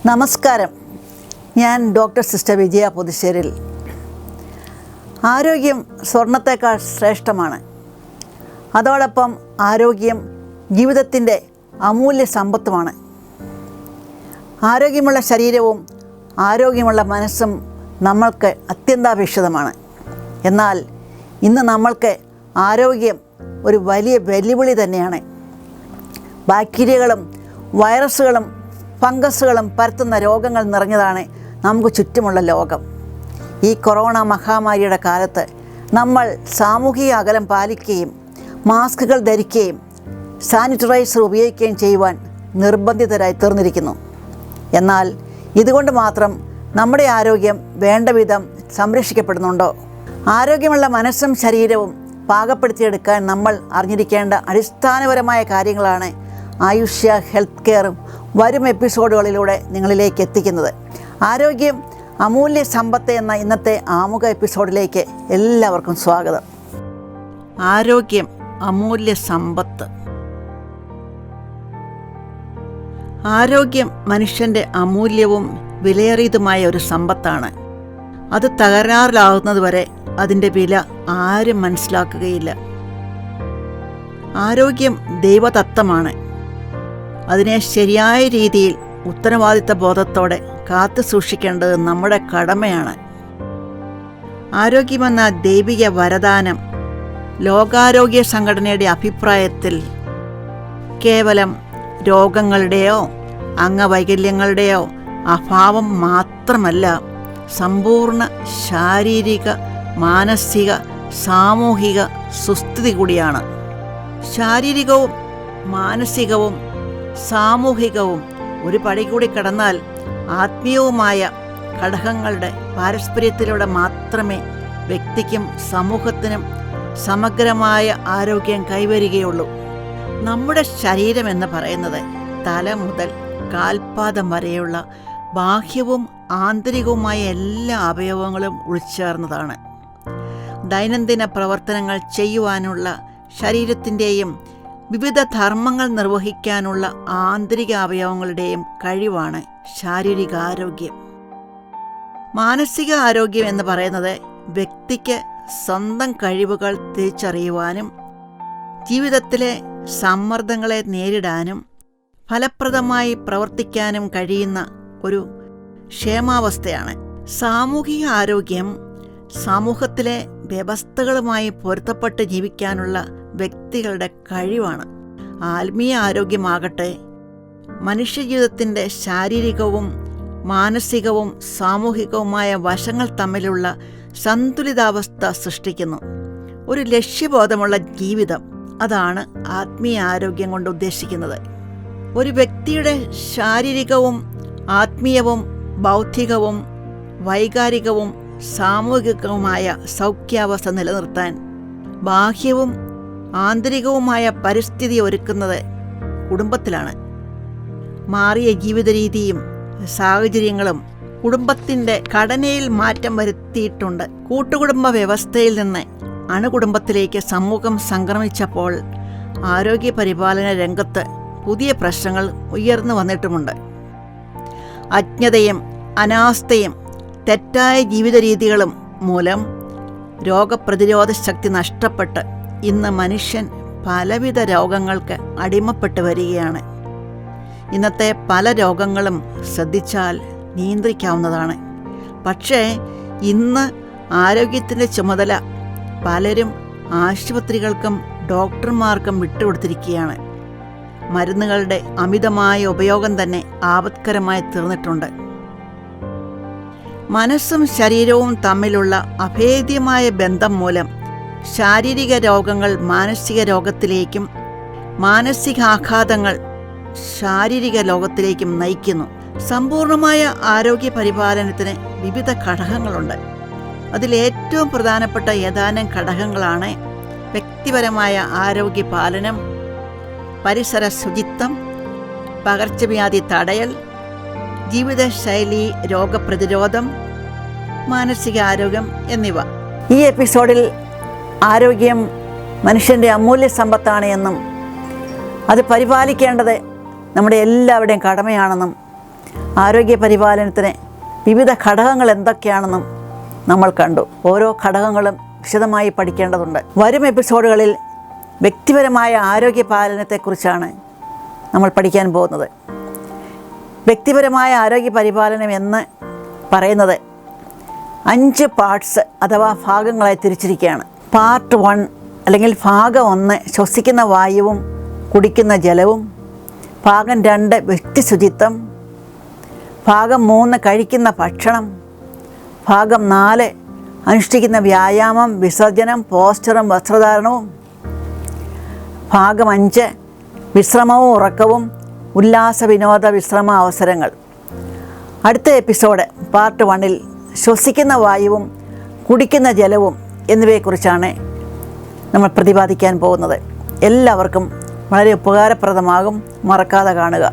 നമസ്കാരം. ഞാൻ doctor sister വിജയ പുതുശ്ശേരിൽ. ആരോഗ്യം സ്വർണത്തേക്കാൾ ശ്രേഷ്ഠമാണ്. അതോടൊപ്പം ആരോഗ്യം ജീവിതത്തിൻ്റെ അമൂല്യ സമ്പത്തുമാണ്. ആരോഗ്യമുള്ള ശരീരവും ആരോഗ്യമുള്ള മനസ്സും നമ്മൾക്ക് അത്യന്താപേക്ഷിതമാണ്. എന്നാൽ ഇന്ന് നമ്മൾക്ക് ആരോഗ്യം ഒരു വലിയ വെല്ലുവിളി തന്നെയാണ്. ബാക്ടീരിയകളും വൈറസുകളും ഫംഗസുകളും പരത്തുന്ന രോഗങ്ങൾ നിറഞ്ഞതാണ് നമുക്ക് ചുറ്റുമുള്ള ലോകം. ഈ കൊറോണ മഹാമാരിയുടെ കാലത്ത് നമ്മൾ സാമൂഹിക അകലം പാലിക്കുകയും മാസ്കുകൾ ധരിക്കുകയും സാനിറ്റൈസർ ഉപയോഗിക്കുകയും ചെയ്യുവാൻ നിർബന്ധിതരായി തീർന്നിരിക്കുന്നു. എന്നാൽ ഇതുകൊണ്ട് മാത്രം നമ്മുടെ ആരോഗ്യം വേണ്ട വിധം സംരക്ഷിക്കപ്പെടുന്നുണ്ടോ? ആരോഗ്യമുള്ള മനസ്സും ശരീരവും പാകപ്പെടുത്തിയെടുക്കാൻ നമ്മൾ അറിഞ്ഞിരിക്കേണ്ട അടിസ്ഥാനപരമായ കാര്യങ്ങളാണ് ആയുഷ്യ ഹെൽത്ത് കെയറും വരും എപ്പിസോഡുകളിലൂടെ നിങ്ങളിലേക്ക് എത്തിക്കുന്നത്. ആരോഗ്യം അമൂല്യ സമ്പത്ത് എന്ന ഇന്നത്തെ ആമുഖ എപ്പിസോഡിലേക്ക് എല്ലാവർക്കും സ്വാഗതം. ആരോഗ്യം അമൂല്യ സമ്പത്ത്. ആരോഗ്യം മനുഷ്യൻ്റെ അമൂല്യവും വിലയേറിയതുമായ ഒരു സമ്പത്താണ്. അത് തകരാറിലാവുന്നതുവരെ അതിൻ്റെ വില ആരും മനസ്സിലാക്കുകയില്ല. ആരോഗ്യം ദൈവദത്തമാണ്. അതിനെ ശരിയായ രീതിയിൽ ഉത്തരവാദിത്ത ബോധത്തോടെ കാത്തു സൂക്ഷിക്കേണ്ടത് നമ്മുടെ കടമയാണ്. ആരോഗ്യമെന്ന ദൈവിക വരദാനം ലോകാരോഗ്യ സംഘടനയുടെ അഭിപ്രായത്തിൽ കേവലം രോഗങ്ങളുടെയോ അംഗവൈകല്യങ്ങളുടെയോ അഭാവം മാത്രമല്ല, സമ്പൂർണ്ണ ശാരീരിക, മാനസിക, സാമൂഹിക സുസ്ഥിതി കൂടിയാണ്. ശാരീരികവും മാനസികവും സാമൂഹികവും ഒരു പടി കൂടി കടന്നാൽ ആത്മീയവുമായ ഘടകങ്ങളുടെ പാരസ്പര്യത്തിലൂടെ മാത്രമേ വ്യക്തിക്കും സമൂഹത്തിനും സമഗ്രമായ ആരോഗ്യം കൈവരികയുള്ളൂ. നമ്മുടെ ശരീരം എന്ന് പറയുന്നത് തല മുതൽ കാൽപാദം വരെയുള്ള ബാഹ്യവും ആന്തരികവുമായ എല്ലാ അവയവങ്ങളും ഉൾച്ചേർന്നതാണ്. ദൈനംദിന പ്രവർത്തനങ്ങൾ ചെയ്യുവാനുള്ള ശരീരത്തിൻ്റെയും വിവിധ ധർമ്മങ്ങൾ നിർവഹിക്കാനുള്ള ആന്തരിക അവയവങ്ങളുടെയും കഴിവാണ് ശാരീരിക ആരോഗ്യം. മാനസിക ആരോഗ്യം എന്ന് പറയുന്നത് വ്യക്തിക്ക് സ്വന്തം കഴിവുകൾ തിരിച്ചറിയുവാനും ജീവിതത്തിലെ സമ്മർദ്ദങ്ങളെ നേരിടാനും ഫലപ്രദമായി പ്രവർത്തിക്കാനും കഴിയുന്ന ഒരു ക്ഷേമാവസ്ഥയാണ്. സാമൂഹിക ആരോഗ്യം സമൂഹത്തിലെ വ്യവസ്ഥകളുമായി പൊരുത്തപ്പെട്ട് ജീവിക്കാനുള്ള വ്യക്തികളുടെ കഴിവാണ്. ആത്മീയ ആരോഗ്യമാകട്ടെ മനുഷ്യജീവിതത്തിൻ്റെ ശാരീരികവും മാനസികവും സാമൂഹികവുമായ വശങ്ങൾ തമ്മിലുള്ള സന്തുലിതാവസ്ഥ സൃഷ്ടിക്കുന്നു. ഒരു ലക്ഷ്യബോധമുള്ള ജീവിതം, അതാണ് ആത്മീയ ആരോഗ്യം കൊണ്ട് ഉദ്ദേശിക്കുന്നത്. ഒരു വ്യക്തിയുടെ ശാരീരികവും ആത്മീയവും ബൗദ്ധികവും വൈകാരികവും സാമൂഹികവുമായ സൗഖ്യാവസ്ഥ നിലനിർത്താൻ ബാഹ്യവും ആന്തരികവുമായ പരിസ്ഥിതി ഒരുക്കുന്നത് കുടുംബത്തിലാണ്. മാറിയ ജീവിത രീതിയും സാഹചര്യങ്ങളും കുടുംബത്തിൻ്റെ ഘടനയിൽ മാറ്റം വരുത്തിയിട്ടുണ്ട്. കൂട്ടുകുടുംബ വ്യവസ്ഥയിൽ നിന്ന് അണുകുടുംബത്തിലേക്ക് സമൂഹം സംക്രമിച്ചപ്പോൾ ആരോഗ്യ പരിപാലന രംഗത്ത് പുതിയ പ്രശ്നങ്ങൾ ഉയർന്നു വന്നിട്ടുമുണ്ട്. അജ്ഞതയും അനാസ്ഥയും തെറ്റായ ജീവിത രീതികളും മൂലം രോഗപ്രതിരോധ ശക്തി നഷ്ടപ്പെട്ട് ഇന്ന് മനുഷ്യൻ പലവിധ രോഗങ്ങൾക്ക് അടിമപ്പെട്ട് വരികയാണ്. ഇന്നത്തെ പല രോഗങ്ങളും ശ്രദ്ധിച്ചാൽ നിയന്ത്രിക്കാവുന്നതാണ്. പക്ഷേ ഇന്ന് ആരോഗ്യത്തിൻ്റെ ചുമതല പലരും ആശുപത്രികൾക്കും ഡോക്ടർമാർക്കും വിട്ടുകൊടുത്തിരിക്കുകയാണ്. മരുന്നുകളുടെ അമിതമായ ഉപയോഗം തന്നെ ആപത്കരമായി തീർന്നിട്ടുണ്ട്. മനസ്സും ശരീരവും തമ്മിലുള്ള അഭേദ്യമായ ബന്ധം മൂലം ശാരീരിക രോഗങ്ങൾ മാനസിക രോഗത്തിലേക്കും മാനസികാഘാതങ്ങൾ ശാരീരിക രോഗത്തിലേക്കും നയിക്കുന്നു. സമ്പൂർണമായ ആരോഗ്യ പരിപാലനത്തിന് വിവിധ ഘടകങ്ങളുണ്ട്. അതിലേറ്റവും പ്രധാനപ്പെട്ട ഏതാനും ഘടകങ്ങളാണ് വ്യക്തിപരമായ ആരോഗ്യ പാലനം, പരിസര ശുചിത്വം, പകർച്ചവ്യാധി തടയൽ, ജീവിതശൈലി രോഗപ്രതിരോധം, മാനസികാരോഗ്യം എന്നിവ. ഈ എപ്പിസോഡിൽ ആരോഗ്യം മനുഷ്യൻ്റെ അമൂല്യ സമ്പത്താണ് എന്നും അത് പരിപാലിക്കേണ്ടത് നമ്മുടെ എല്ലാവരുടെയും കടമയാണെന്നും ആരോഗ്യ പരിപാലനത്തിന് വിവിധ ഘടകങ്ങൾ എന്തൊക്കെയാണെന്നും നമ്മൾ കണ്ടു. ഓരോ ഘടകങ്ങളും വിശദമായി പഠിക്കേണ്ടതുണ്ട്. വരും എപ്പിസോഡുകളിൽ വ്യക്തിപരമായ ആരോഗ്യ പാലനത്തെക്കുറിച്ചാണ് നമ്മൾ പഠിക്കാൻ പോകുന്നത്. വ്യക്തിപരമായ ആരോഗ്യ പരിപാലനം എന്ന് പറയുന്നത് 5 പാർട്സ് അഥവാ ഭാഗങ്ങളായി തിരിച്ചിരിക്കുകയാണ്. പാർട്ട് 1 അല്ലെങ്കിൽ ഭാഗം 1 ശ്വസിക്കുന്ന വായുവും കുടിക്കുന്ന ജലവും, ഭാഗം 2 വ്യക്തി ശുചിത്വം, ഭാഗം 3 കഴിക്കുന്ന ഭക്ഷണം, ഭാഗം 4 അനുഷ്ഠിക്കുന്ന വ്യായാമം, വിസർജനം, പോസ്ചറും വസ്ത്രധാരണവും, ഭാഗം 5 വിശ്രമവും ഉറക്കവും, ഉല്ലാസ വിനോദ വിശ്രമ അവസരങ്ങൾ. അടുത്ത എപ്പിസോഡ് പാർട്ട് 1-ൽ ശ്വസിക്കുന്ന വായുവും കുടിക്കുന്ന ജലവും എന്നിവയെക്കുറിച്ചാണ് നമ്മൾ പ്രതിപാദിക്കാൻ പോകുന്നത്. എല്ലാവർക്കും വളരെ ഉപകാരപ്രദമാകും. മറക്കാതെ കാണുക.